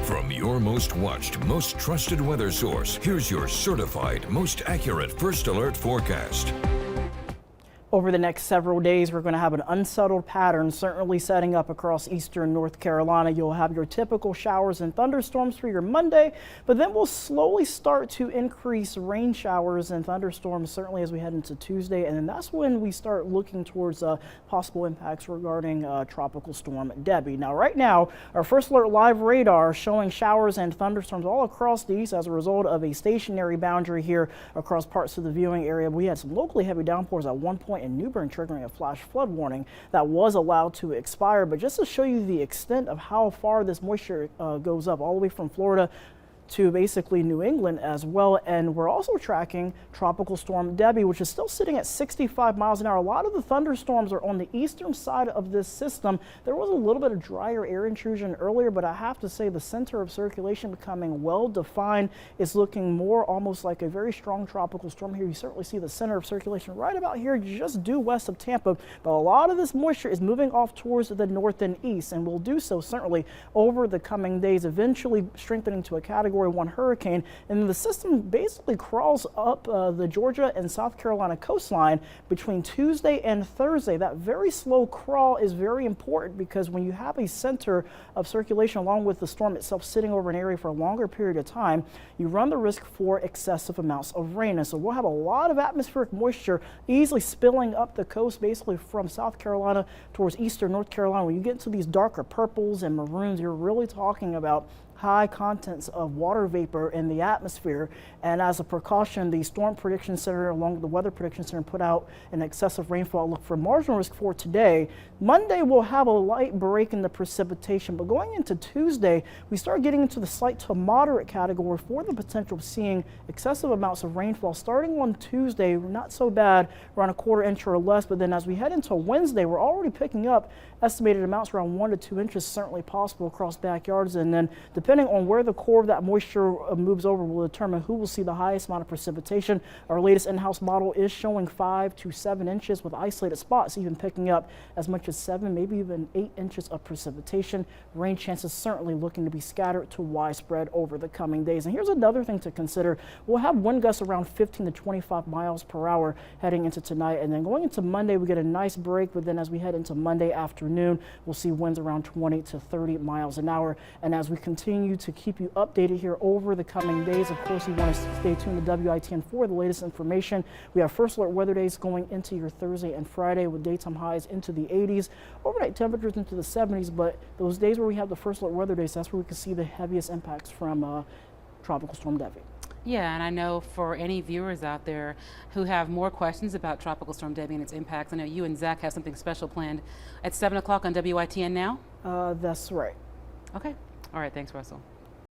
From your most watched, most trusted weather source, here's your certified, most accurate first alert forecast. Over the next several days, we're going to have an unsettled pattern certainly setting up across eastern North Carolina. You'll have your typical showers and thunderstorms for your Monday, but then we'll slowly start to increase rain showers and thunderstorms certainly as we head into Tuesday, and then that's when we start looking towards possible impacts regarding Tropical Storm Debbie. Now, right now, our first alert live radar showing showers and thunderstorms all across the east as a result of a stationary boundary here across parts of the viewing area. We had some locally heavy downpours at one point in New Bern, triggering a flash flood warning that was allowed to expire. But just to show you the extent of how far this moisture goes up, all the way from Florida to basically New England as well. And we're also tracking Tropical Storm Debbie, which is still sitting at 65 miles an hour. A lot of the thunderstorms are on the eastern side of this system. There was a little bit of drier air intrusion earlier, but I have to say the center of circulation becoming well defined is looking more almost like a very strong tropical storm here. You certainly see the center of circulation right about here, just due west of Tampa. But a lot of this moisture is moving off towards the north and east, and will do so certainly over the coming days, eventually strengthening to a Category 1 hurricane. And the system basically crawls up the Georgia and South Carolina coastline between Tuesday and Thursday. That very slow crawl is very important because when you have a center of circulation along with the storm itself sitting over an area for a longer period of time, you run the risk for excessive amounts of rain. And so we'll have a lot of atmospheric moisture easily spilling up the coast, basically from South Carolina towards eastern North Carolina. When you get into these darker purples and maroons, you're really talking about high contents of water vapor in the atmosphere. And as a precaution, the Storm Prediction Center along with the Weather Prediction Center put out an excessive rainfall look for marginal risk for today. Monday we'll have a light break in the precipitation, but going into Tuesday we start getting into the slight to moderate category for the potential of seeing excessive amounts of rainfall starting on Tuesday. Not so bad, around a quarter inch or less, but then as we head into Wednesday we're already picking up estimated amounts around 1 to 2 inches certainly possible across backyards. And then depending on where the core of that moisture moves over will determine who will see the highest amount of precipitation. Our latest in-house model is showing 5 to 7 inches with isolated spots even picking up as much as 7, maybe even 8 inches of precipitation. Rain chances certainly looking to be scattered to widespread over the coming days. And here's another thing to consider. We'll have wind gusts around 15 to 25 miles per hour heading into tonight. And then going into Monday, we get a nice break. But then as we head into Monday afternoon, we'll see winds around 20 to 30 miles an hour. And as we continue to keep you updated here over the coming days, of course, you want to stay tuned to WITN for the latest information. We have first alert weather days going into your Thursday and Friday with daytime highs into the 80s, overnight temperatures into the 70s. But those days where we have the first alert weather days, that's where we can see the heaviest impacts from Tropical Storm Debbie. Yeah, and I know for any viewers out there who have more questions about Tropical Storm Debbie and its impacts, I know you and Zach have something special planned at 7 o'clock on WITN now? That's right. Okay. All right. Thanks, Russell.